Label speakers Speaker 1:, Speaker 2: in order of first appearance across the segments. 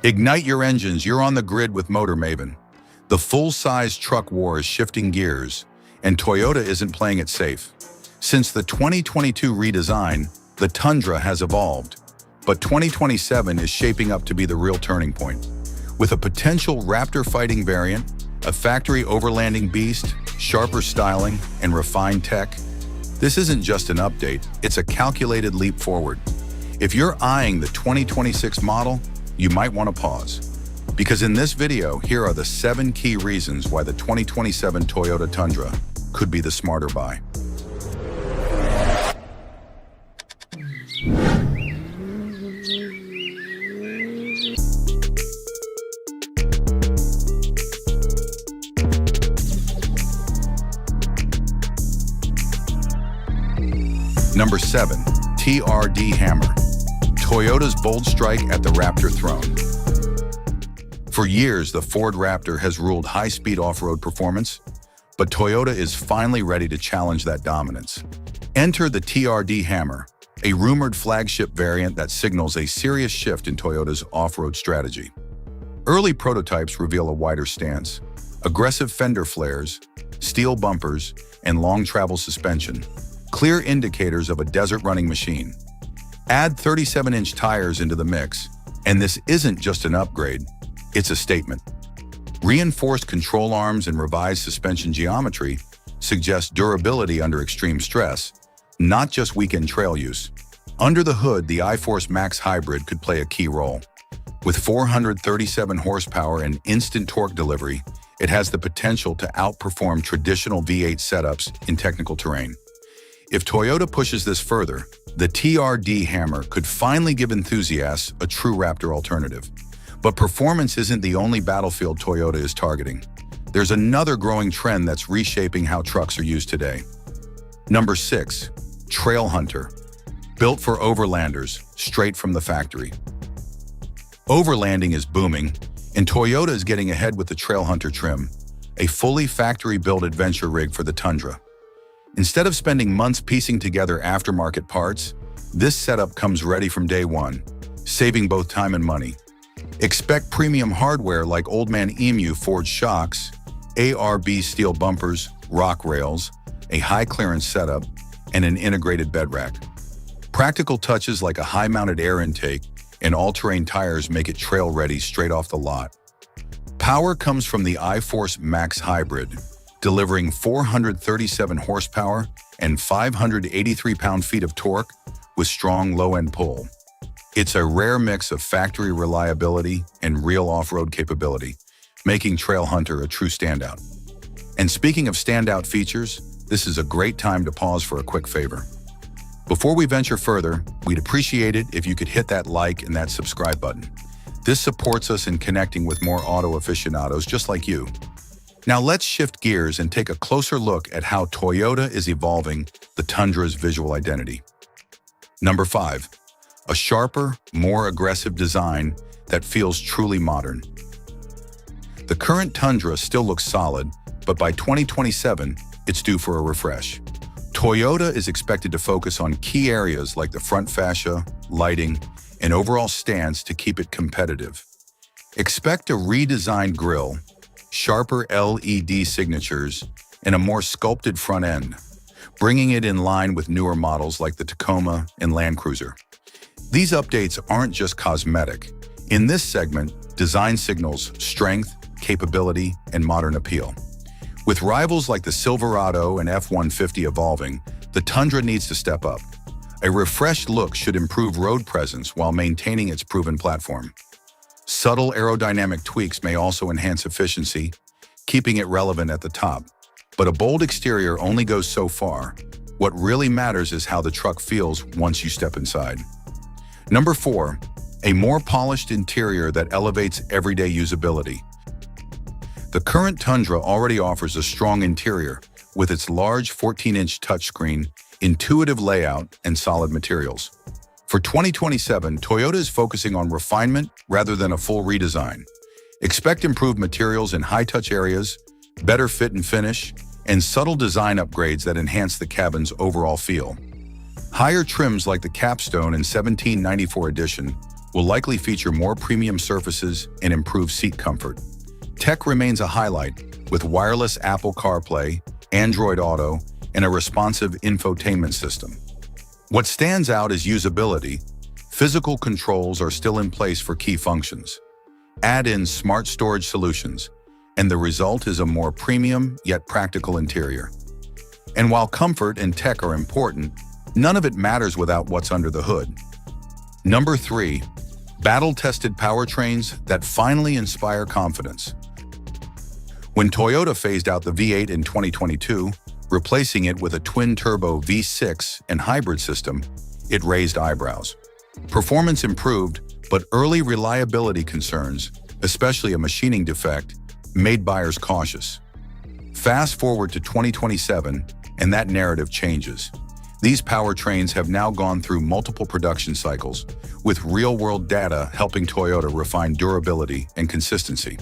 Speaker 1: Ignite your engines, you're on the grid with Motor Maven. The full-size truck war is shifting gears, and Toyota isn't playing it safe. Since the 2022 redesign, the Tundra has evolved, but 2027 is shaping up to be the real turning point. With a potential Raptor fighting variant, a factory overlanding beast, sharper styling, and refined tech, this isn't just an update, it's a calculated leap forward. If you're eyeing the 2026 model, you might want to pause. Because in this video, here are the 7 key reasons why the 2027 Toyota Tundra could be the smarter buy. Number 7. TRD Hammer. Toyota's bold strike at the Raptor throne. For years, the Ford Raptor has ruled high-speed off-road performance, but Toyota is finally ready to challenge that dominance. Enter the TRD Hammer, a rumored flagship variant that signals a serious shift in Toyota's off-road strategy. Early prototypes reveal a wider stance, aggressive fender flares, steel bumpers, and long travel suspension, clear indicators of a desert-running machine. Add 37-inch tires into the mix, and this isn't just an upgrade, it's a statement. Reinforced control arms and revised suspension geometry suggest durability under extreme stress, not just weekend trail use. Under the hood, the iForce Max Hybrid could play a key role. With 437 horsepower and instant torque delivery, it has the potential to outperform traditional V8 setups in technical terrain. If Toyota pushes this further, the TRD Hammer could finally give enthusiasts a true Raptor alternative. But performance isn't the only battlefield Toyota is targeting. There's another growing trend that's reshaping how trucks are used today. Number 6. Trailhunter. Built for Overlanders, straight from the factory. Overlanding is booming, and Toyota is getting ahead with the Trailhunter trim, a fully factory-built adventure rig for the Tundra. Instead of spending months piecing together aftermarket parts, this setup comes ready from day one, saving both time and money. Expect premium hardware like Old Man Emu forged shocks, ARB steel bumpers, rock rails, a high-clearance setup, and an integrated bed rack. Practical touches like a high-mounted air intake and all-terrain tires make it trail-ready straight off the lot. Power comes from the iForce Max Hybrid, delivering 437 horsepower and 583 pound-feet of torque with strong low-end pull. It's a rare mix of factory reliability and real off-road capability, making Trailhunter a true standout. And speaking of standout features, this is a great time to pause for a quick favor. Before we venture further, we'd appreciate it if you could hit that like and that subscribe button. This supports us in connecting with more auto aficionados just like you. Now let's shift gears and take a closer look at how Toyota is evolving the Tundra's visual identity. Number 5. A sharper, more aggressive design that feels truly modern. The current Tundra still looks solid, but by 2027, it's due for a refresh. Toyota is expected to focus on key areas like the front fascia, lighting, and overall stance to keep it competitive. Expect a redesigned grille, sharper LED signatures, and a more sculpted front end, bringing it in line with newer models like the Tacoma and Land Cruiser. These updates aren't just cosmetic. In this segment, design signals strength, capability, and modern appeal. With rivals like the Silverado and F-150 evolving, the Tundra needs to step up. A refreshed look should improve road presence while maintaining its proven platform. Subtle aerodynamic tweaks may also enhance efficiency, keeping it relevant at the top. But a bold exterior only goes so far. What really matters is how the truck feels once you step inside. Number 4. A more polished interior that elevates everyday usability. The current Tundra already offers a strong interior with its large 14-inch touchscreen, intuitive layout, and solid materials. For 2027, Toyota is focusing on refinement rather than a full redesign. Expect improved materials in high-touch areas, better fit and finish, and subtle design upgrades that enhance the cabin's overall feel. Higher trims like the Capstone and 1794 edition will likely feature more premium surfaces and improved seat comfort. Tech remains a highlight, with wireless Apple CarPlay, Android Auto, and a responsive infotainment system. What stands out is usability. Physical controls are still in place for key functions. Add in smart storage solutions, and the result is a more premium yet practical interior. And while comfort and tech are important, none of it matters without what's under the hood. Number 3. Battle-tested powertrains that finally inspire confidence. When Toyota phased out the V8 in 2022, replacing it with a twin-turbo V6 and hybrid system, it raised eyebrows. Performance improved, but early reliability concerns, especially a machining defect, made buyers cautious. Fast forward to 2027, and that narrative changes. These powertrains have now gone through multiple production cycles, with real-world data helping Toyota refine durability and consistency.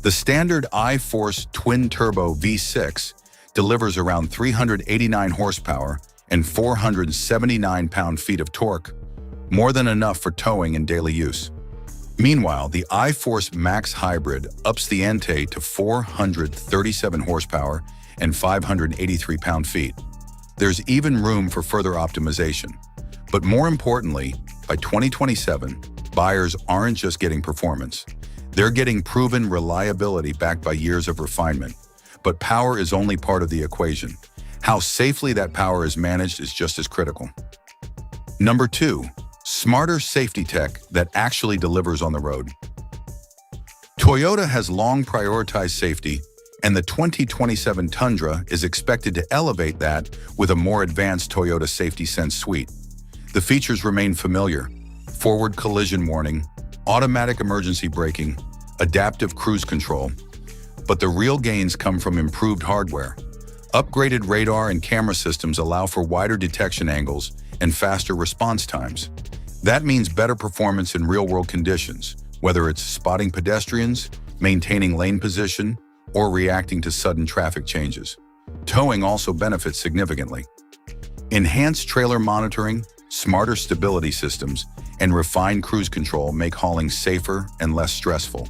Speaker 1: The standard I-Force twin-turbo V6 delivers around 389 horsepower and 479 pound-feet of torque, more than enough for towing and daily use. Meanwhile, the I-Force Max Hybrid ups the ante to 437 horsepower and 583 pound-feet. There's even room for further optimization. But more importantly, by 2027, buyers aren't just getting performance. They're getting proven reliability backed by years of refinement. But power is only part of the equation. How safely that power is managed is just as critical. Number 2. Smarter safety tech that actually delivers on the road. Toyota has long prioritized safety, and the 2027 Tundra is expected to elevate that with a more advanced Toyota Safety Sense suite. The features remain familiar: forward collision warning, automatic emergency braking, adaptive cruise control. But the real gains come from improved hardware. Upgraded radar and camera systems allow for wider detection angles and faster response times. That means better performance in real-world conditions, whether it's spotting pedestrians, maintaining lane position, or reacting to sudden traffic changes. Towing also benefits significantly. Enhanced trailer monitoring, smarter stability systems, and refined cruise control make hauling safer and less stressful.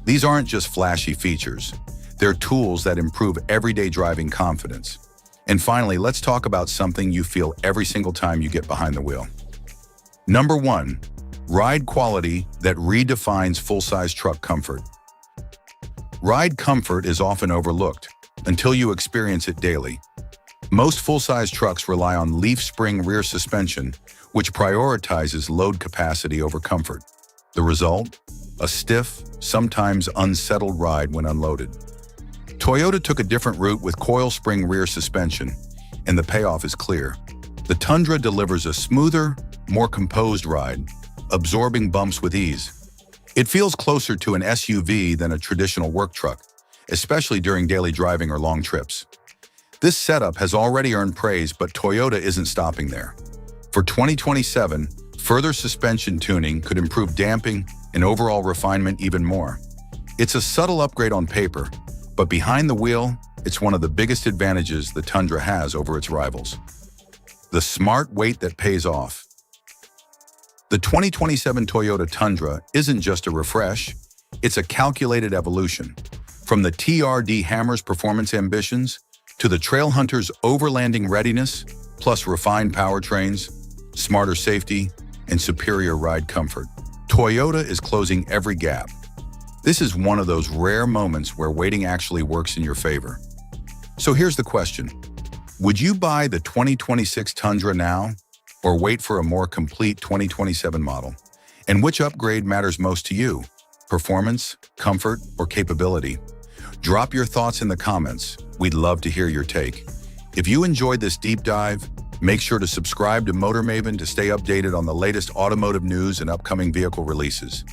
Speaker 1: These aren't just flashy features. They're tools that improve everyday driving confidence. And finally, let's talk about something you feel every single time you get behind the wheel. Number 1. Ride quality that redefines full-size truck comfort. Ride comfort is often overlooked until you experience it daily. Most full-size trucks rely on leaf spring rear suspension, which prioritizes load capacity over comfort. The result? A stiff, sometimes unsettled ride when unloaded. Toyota took a different route with coil spring rear suspension, and the payoff is clear. The Tundra delivers a smoother, more composed ride, absorbing bumps with ease. It feels closer to an SUV than a traditional work truck, especially during daily driving or long trips. This setup has already earned praise, but Toyota isn't stopping there. For 2027, further suspension tuning could improve damping and overall refinement even more. It's a subtle upgrade on paper, but behind the wheel, it's one of the biggest advantages the Tundra has over its rivals. The smart weight that pays off. The 2027 Toyota Tundra isn't just a refresh, it's a calculated evolution. From the TRD Hammer's performance ambitions to the Trailhunter's overlanding readiness, plus refined powertrains, smarter safety, and superior ride comfort, Toyota is closing every gap. This is one of those rare moments where waiting actually works in your favor. So here's the question. Would you buy the 2026 Tundra now, or wait for a more complete 2027 model? And which upgrade matters most to you? Performance, comfort, or capability? Drop your thoughts in the comments. We'd love to hear your take. If you enjoyed this deep dive, make sure to subscribe to Motor Maven to stay updated on the latest automotive news and upcoming vehicle releases.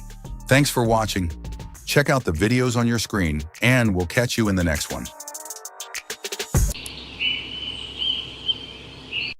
Speaker 1: Thanks for watching. Check out the videos on your screen, and we'll catch you in the next one.